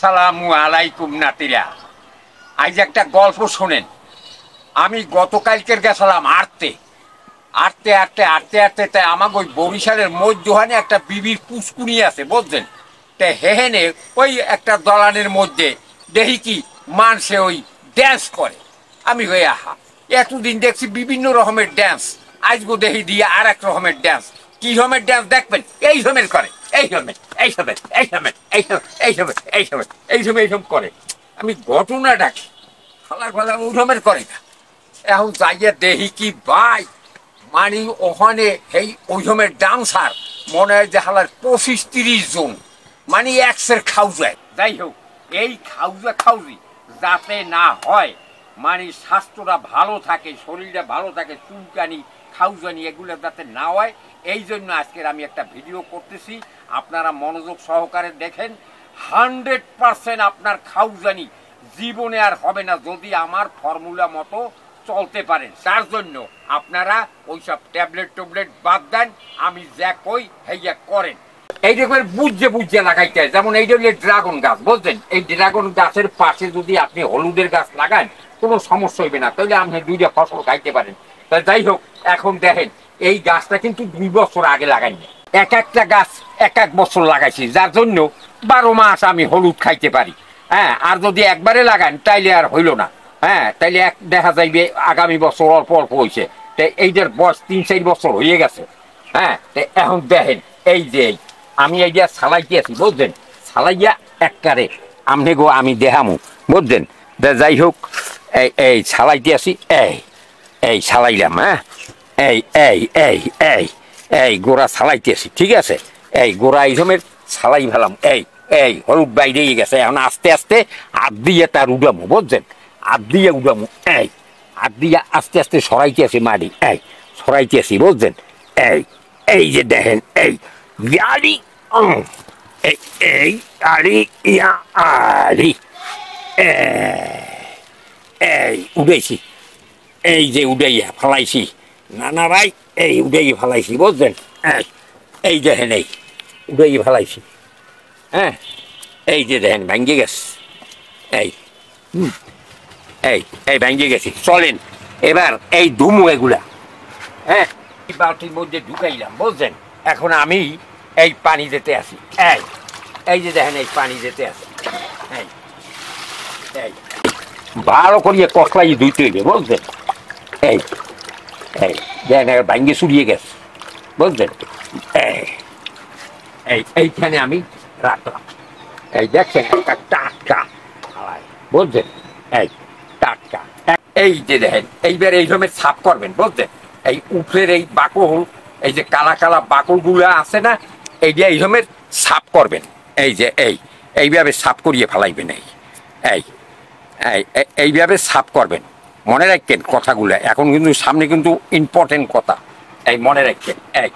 আসসালামু আলাইকুম নাতিরা। আজ একটা গল্প শোনেন। আমি গতকালকের গেছিলাম আড়তে আড়তে আড়তে আড়তে আড়তে তাই আমাকে ওই বরিশালের মধ্যখানে একটা বিবির পুষ্কুনি আছে বুঝলেন। তাই হেহেনে ওই একটা দলানের মধ্যে দেখি কি মানুষে ওই ড্যান্স করে। আমি হয়ে আহা, এতদিন দেখছি বিভিন্ন রকমের ড্যান্স, আজগো দেখি দিয়ে আর এক রকমের ড্যান্স। কি রকমের ড্যান্স দেখবেন? এই রকমের করে, এই রকমের, এই রকমের, এই রকমের, এই রকমের, এই রকমের, এই রকমের, এই রকমের, এইরকম করে। আমি ঘটনা ডাকি ফালার ফালা ওই রকমের করে না। এখন যাইয়া দেখি কি ভাই, মানে ওখানে এই ওই রকমের ডান্সার মনে হয় যে হালার 25-30 জন, মানে একসের খাউজায়। যাই হোক, এই খাউজা খাউজি যাতে না হয়, মানে স্বাস্থ্যটা ভালো থাকে, শরীরটা ভালো থাকে, চুলকানি খাউজানি এগুলো যাতে না হয়, এই জন্য আজকের আমি একটা ভিডিও করতেছি। আপনারা মনোযোগ সহকারে দেখেন। 100% আপনার খাউজানি জীবনে আর হবে না যদি আমার ফর্মুলা মতো চলতে পারেন। তার জন্য আপনারা ওইসব ট্যাবলেট ট্যাবলেট বাদ দেন, আমি যা কই হেয়া করেন। এই রকমের বুঝে বুঝে লাগাইতে হয়। যেমন এইটা হলো ড্রাগন গাছ, বুঝলেন? এই ড্রাগন গাছের পাশে যদি আপনি হলুদের গাছ লাগান কোনো সমস্যা হইবে না, তাহলে আপনি দুইটা ফসল খাইতে পারেন। তা যাই হোক, এখন দেখেন এই গাছটা কিন্তু 2 বছর আগে লাগাইনি। এক একটা গাছ এক এক বছর লাগাইছি, যার জন্য 12 মাস আমি হলুদ খাইতে পারি। হ্যাঁ, আর যদি একবারে লাগান তাইলে আর হইল না। হ্যাঁ, তাইলে দেখা যাইবে আগামী বছর অল্প অল্প হয়েছে। তাই এইটার বয়স 3-4 বছর হয়ে গেছে। হ্যাঁ, এখন দেখেন এই যে আমি এইটা সালাইতে আছি, বুঝলেন? সালাইয়া একবারে আমনে গো আমি দেখামু, বুঝলেন? যাই হোক, এই এই সালাইতে আছি, এই এই সালাইলাম। হ্যাঁ, এই এই এই এই এই গোড়া সালাইতে আছি, ঠিক আছে? এই গোড়া এই সময় সালাই ফেলাম। এই এই হলুদ বাইরেই গেছে। এখন আস্তে আস্তে হাত দিয়ে তার উড়ামো, বুঝছেন? হাত দিয়ে উড়ামো। এই হাত দিয়ে আস্তে আস্তে সরাইতে আছি মাটি, এই সরাইতে আছি, বুঝছেন? এই এই যে দেখেন, এই গাড়ি, এই এই গাড়ি ইয়া আড়ি, এই উড়াইছি, এই যে উড়াইয়া ফেলাইছি নানা ভাই, এই উড়াইয়া ফেলাইছি, বুঝছেন? এই দেখেন, এই উড়াইয়া ফেলাইছি। হ্যাঁ, এই যে দেখেন ভাঙ্গে গেছে। এই এই এই ভাঙ্গে গেছি। চলেন এবার এই ধুমু এগুলা। হ্যাঁ, এই বালতির মধ্যে ঢুকাইলাম, বুঝছেন? এখন আমি এই পানি দিতে আসি। এই এই যে দেখেন এই পানি দিতে আসি। এই এই ভালো করিয়ে কষলাই ধুইতে হইবে, বুঝছেন? এই এই দেখেন ভাঙ্গে চুরিয়ে গেছে, বুঝছেন? এই এই এইখানে আমি রাখলাম। এই দেখছেন একটা টাটকা, বুঝছেন? এই টাটকা। এই যে দেখেন এইবার এই রকমের সাফ করবেন, বুঝছেন? এই উপরের এই বাকল, এই যে কালা কালা বাকল গুলা আছে না, এই যে এই রকমের সাফ করবেন। এই যে এই এইভাবে সাফ করিয়ে ফেলাইবেন। এই এই এইভাবে সাফ করবেন। মনে রাখবেন কথাগুলো, এখন কিন্তু সামনে কিন্তু ইম্পর্টেন্ট কথা, এই মনে রাখবেন। এই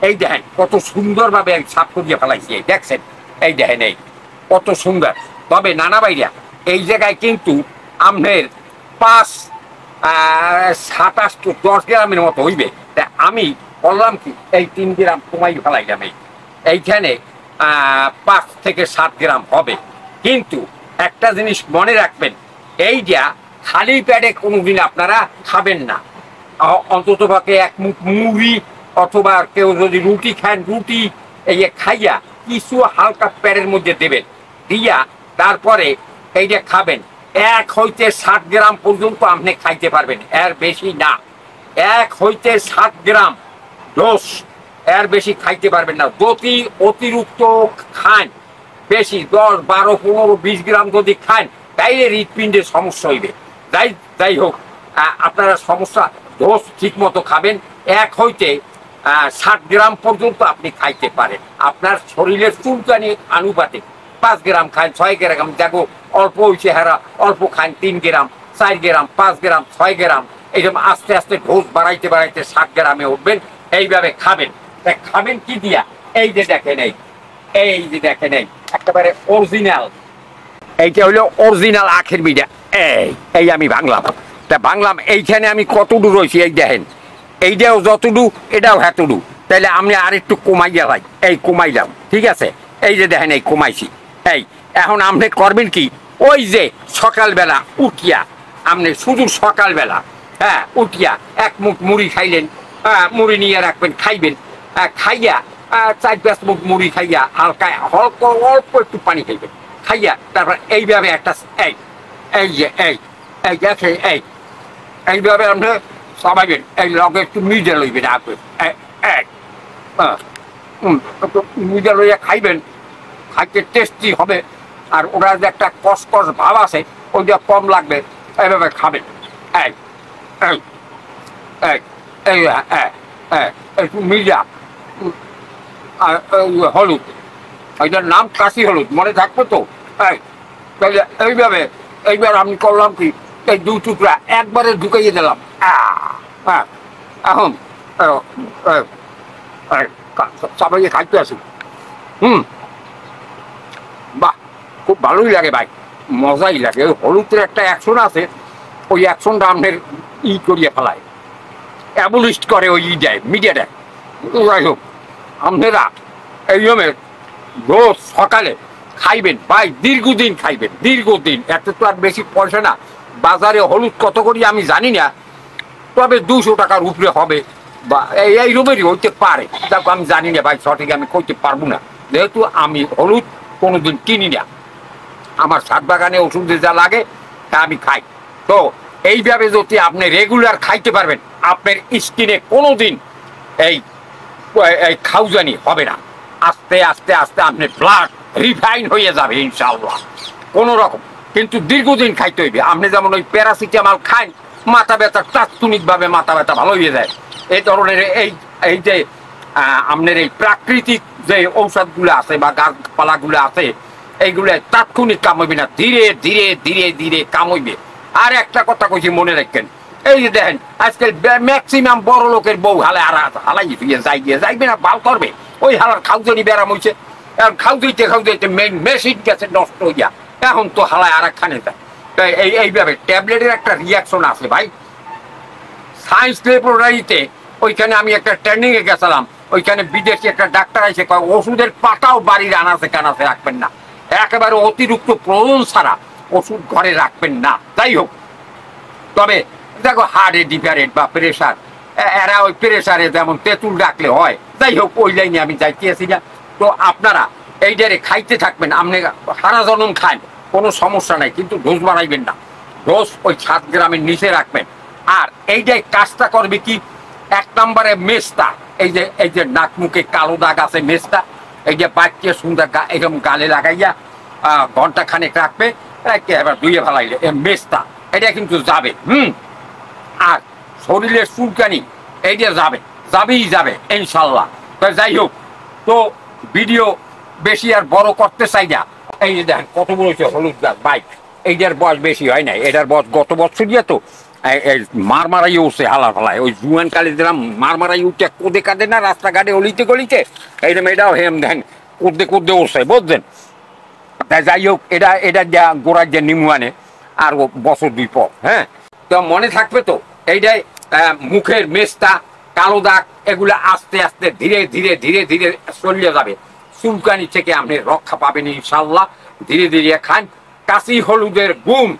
এই দেখেন কত সুন্দরভাবে আমি সাফ করিয়ে ফেলাইছি। এই দেখছেন, এই দেখেন এই কত সুন্দর। তবে নানা ভাইরা, এই জায়গায় কিন্তু আপনার 5-7-8-10 গ্রামের মতো হইবে। তা আমি বললাম কি, এই 3 গ্রাম কমাই ফেলাইলাম। এইখানে 5 থেকে 7 গ্রাম হবে। কিন্তু একটা জিনিস মনে রাখবেন, এইটা খালি পেটে কোনোদিন আপনারা খাবেন না। অন্তত পক্ষে 1 মুঠ মুড়ি, অথবা কেউ যদি রুটি খান, রুটি এই খাইয়া কিছু হালকা পেটের মধ্যে দেবেন, দিয়া তারপরে এইটা খাবেন। 1 হইতে 7 গ্রাম পর্যন্ত আপনি খাইতে পারবেন, এর বেশি না। 1 হইতে 7 গ্রাম ডোজ, এর বেশি খাইতে পারবেন না। যদি অতিরিক্ত খান, বেশি 10-12-15-20 গ্রাম যদি খান, তাইলে হৃৎপিণ্ডের সমস্যা হইবে। যাই হোক, আপনারা সমস্যা ডোজ ঠিক মতো খাবেন। 1 হইতে 7 গ্রাম পর্যন্ত আপনি খাইতে পারেন। আপনার শরীরের চুলকানি আনুপাতিক 5 গ্রাম খান, 6 গ্রাম, দেখো অল্প হয়েছে হারা অল্প খান, 3 গ্রাম, 4 গ্রাম, 5 গ্রাম, 6 গ্রাম, এইরকম আস্তে আস্তে ডোজ বাড়াইতে বাড়াইতে 7 গ্রামে উঠবেন। এইভাবে খাবেন। খাবেন কি দিয়া? এই যে দেখেন, এই যে দেখেন, এই একেবারে অরিজিনাল, এইটা হলো অরিজিনাল আখের বিটা। এই আমি ভাঙলাম। তা ভাঙলাম, এইখানে আমি কতটুকু রয়েছি, এই দেখেন, এইটাও যতটুকু, এটাও এতটুকু। তাইলে আমি আর একটু কমাইয়া ভাই, এই কমাইলাম, ঠিক আছে? এই যে দেখেন এই কমাইছি। এই এখন আপনি করবেন কি, ওই যে সকালবেলা উঠিয়া আপনি শুধু সকালবেলা হ্যাঁ উঠিয়া এক মুখ মুড়ি খাইলেন, মুড়ি নিয়ে রাখবেন, খাইবেন, খাইয়া 4-5 মুখ মুড়ি খাইয়া হালকা অল্প অল্প একটু পানি খাইবেন, খাইয়া তারপর এইভাবে একটা এই এই যে এই এই দেখে এই এইভাবে আপনি সবাইবেন, এই লগে একটু মিজে লইবেন আপনি একটু মিজে লইয়া খাইবেন, খাইতে টেস্টি হবে। আর ওরা যে একটা কসকস ভাব আছে ওইটা কম লাগবে, এইভাবে খাবেন। এই এই এই এই একটু মিজা আর হলুদ, এটার নাম কাশি হলুদ, মনে থাকবে তো? তাহলে এইভাবে এইবার আমি করলাম কি, এই 2 টুকরা একবারে ঢুকাইয়ে দিলাম। এখন সবাইকে খাইতে আসি। বাহ, খুব ভালোই লাগে ভাই, মজাই লাগে। ওই হলুদের একটা অ্যাকশন আছে, ওই অ্যাকশনটা আপনার করিয়ে ফেলায়, অ্যাবলিস্ট করে ওই দেয় মিডিয়াটা। যাই হোক, আপনারা এইভাবে রোজ সকালে খাইবেন ভাই, দীর্ঘদিন খাইবেন, দীর্ঘদিন। এত তো আর বেশি পয়সা না, বাজারে হলুদ কত করি আমি জানি না, তবে 200 টাকার উপরে হবে বা এই রুমেরই হইতে পারে, দেখো আমি জানি না ভাই, সঠিক আমি কইতে পারবো না, যেহেতু আমি হলুদ কোনোদিন কিনি না। আমার ছাদ বাগানে ওষুধে যা লাগে তা আমি খাই। তো এইভাবে যদি আপনি রেগুলার খাইতে পারবেন, আপনার স্কিনে কোনোদিন এই এই খাউজানি হবে না। আস্তে আস্তে আস্তে আপনার ব্লাড রিফাইন হয়ে যাবে ইনশাআল্লাহ, কোনো রকম। কিন্তু দীর্ঘদিন খাইতে হইবে। আপনি যেমন ওই প্যারাসিটামল খান, মাথা ব্যথা তাৎক্ষণিকভাবে মাথা ব্যথা ভালো হয়ে যায়, এই ধরনের এই এই যে আপনার এই প্রাকৃতিক যে ঔষধগুলো আছে বা গাছপালাগুলো আছে, এইগুলো তাৎক্ষণিক কামাইবে না, ধীরে ধীরে ধীরে ধীরে কামাইবে। আর একটা কথা কইছি মনে রাখবেন, এই যে দেখেন আজকাল ম্যাক্সিমাম বড় লোকের বউ হালাই যাইবে না, বাল করবে, ওই হালার খাউজানি ব্যারাম হয়েছে। এখন খাউজাইতে খাউজাইতে মেশিন গেছে নষ্ট হইয়া, এখন তো হালায় আর একখানে যায়। এইভাবে ট্যাবলেটের একটা রিয়াকশন আছে ভাই। সায়েন্স ল্যাবরেটরিতে ওইখানে আমি একটা ট্রেনিংয়ে গেছিলাম, ওইখানে বিদেশি একটা ডাক্তার আছে, ওষুধের পাতাও বাড়ির আনাচে কানাচে রাখবেন না, একেবারে অতিরিক্ত প্রয়োজন ছাড়া ওষুধ ঘরে রাখবেন না। যাই হোক, তবে দেখো হার্টে ডিফারেন্ট বা প্রেশার, এরা ওই প্রেশারে যেমন তেঁতুল রাখলে হয়, যাই হোক ওই লাইনে আমি যাইতেছি না। তো আপনারা এইটারে খাইতে থাকবেন, আপনি সারা জনম খান, কোনো সমস্যা নাই, কিন্তু ডোজ বাড়াইবেন না, ডোজ ওই 7 গ্রামের নিচে রাখবেন। আর এইটাই কাজটা করবে কি, 1 নম্বরে মেস্তা, এই যে নাক মুখে কালো দাগ আছে মেস্তা, এই যে বাচ্চা সুন্দর এরকম গালে লাগাইয়া ঘন্টা খানেক রাখবে, এবার ধুয়ে ফেলাইলে মেস্তা, এটা কিন্তু যাবে। আর শরীরের চুলকানি এইটা যাবেই যাবে ইনশাল্লাহ। তো যাই হোক, তো ভিডিও বেশি আর বড় করতে চাই না। এই যে দেখেন কত বড় হচ্ছে হলুদ গাছ ভাই, এইটার বয়স বেশি হয় নাই, এটার বয়স গত বছর দিয়ে তো মারমারাই উঠছে হালা ফালায়, ওই জুয়ান কালে দিলাম মারমারাই উঠে কোদে কাঁদে না রাস্তাঘাটে অলিতে গলিতে, এইরকম এটাও হেম দেখেন কোদে উঠছে, বুঝছেন? তাই যাই হোক, এটা যা গোড়ার যে নিমু আনে আর বছর 2 পর, হ্যাঁ। তো মনে থাকবে তো, এইটাই মুখের মেস্তা কালো দাগ এগুলো আস্তে আস্তে ধীরে ধীরে ধীরে ধীরে চলিয়ে যাবে। চুলকানি থেকে আপনি রক্ষা পাবেন ইনশাল্লাহ। ধীরে ধীরে খান। কাশি হলুদের গুণ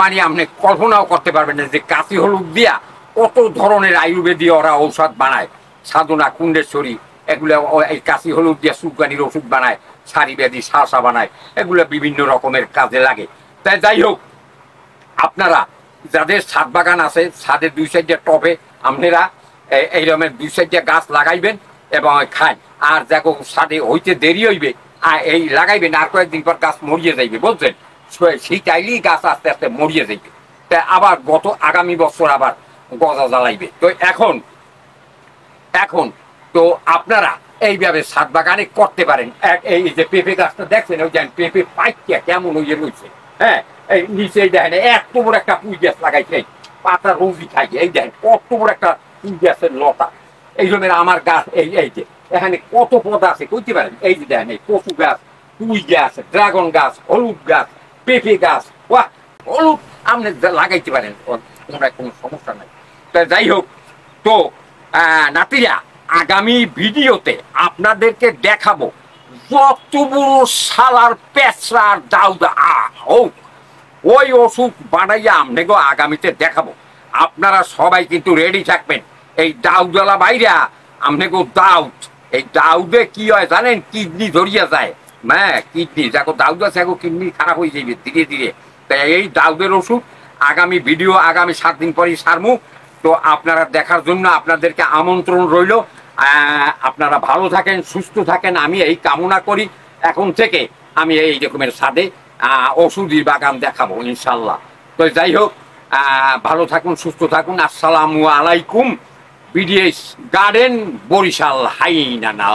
মানে আপনি কল্পনাও করতে পারবেন না, যে কাশি হলুদ দিয়া কত ধরনের আয়ুর্বেদীয় ওরা ঔষধ বানায়, সাধনা কুণ্ডেশ্বরী এগুলো এই কাশি হলুদ দিয়ে চুলকানির ওষুধ বানায়, সারি ব্যাধি শাসা বানায়, এগুলো বিভিন্ন রকমের কাজে লাগে। তাই যাই হোক, আপনারা যাদের ছাদ বাগান আছে, ছাদের 2 সাইডে টবে আপনারা এইরকম 2 সাইডে গাছ লাগাইবেন এবং খান। আর দেখো ছাদে হইতে দেরি হইবে, এই লাগাইবেন, আর কয়েকদিন পর গাছ মরিয়ে যাইবে, বুঝছেন? শীতাইলেই গাছ আস্তে আস্তে মরিয়ে যাইবে, তাই আবার আগামী বছর আবার গজা জ্বালাইবে। তো এখন তো আপনারা এইভাবে ছাদ বাগানে করতে পারেন। এই যে পেঁপে গাছটা দেখছেন, ওই দেখেন পেঁপে পাইকিয়া কেমন হয়ে রয়েছে, হ্যাঁ। এই নিচে দেখেন এত বড় একটা পুঁই গাছ লাগাইছে, পাতা রোজি খাই, এই দেখেন কত বড় একটা পুঁই গাছের লতা। এই জন্য আমার গাছ এই যে এখানে কত পদ আছে কইতে পারেন। এই যে দেখেন এই কচু গাছ, পুঁই গাছ, ড্রাগন গাছ, হলুদ গাছ, পেঁপে গাছ, বাহ, হলুদ আপনি লাগাইতে পারেন, কোনো সমস্যা নাই। তা যাই হোক, তো নাতিরা আগামী ভিডিওতে আপনাদেরকে দেখাবো যত বড় শালার পেঁচড়ার দাউদা হোক ওই ওষুধ বানাইয়া আপনাকে আগামীতে দেখাবো। আপনারা সবাই কিন্তু রেডি থাকবেন। এই দাউদওয়ালা বাইরা আপনাকে দাউদ, এই দাউদে কি হয় জানেন? কিডনি ধরিয়া যায়। হ্যাঁ, কিডনি দেখো দাউদ আছে, কিডনি খারাপ হয়ে যাবে ধীরে ধীরে। তাই এই দাউদের ওষুধ আগামী ভিডিও আগামী 7 দিন পরেই সারমু। তো আপনারা দেখার জন্য আপনাদেরকে আমন্ত্রণ রইল। আপনারা ভালো থাকেন, সুস্থ থাকেন, আমি এই কামনা করি। এখন থেকে আমি এই রকমের সাদে ওষুধের বাগান দেখাবো ইনশাল্লাহ। তো যাই হোক, ভালো থাকুন, সুস্থ থাকুন। আসসালামু আলাইকুম। BDS garden, Barishal, হাইনানা।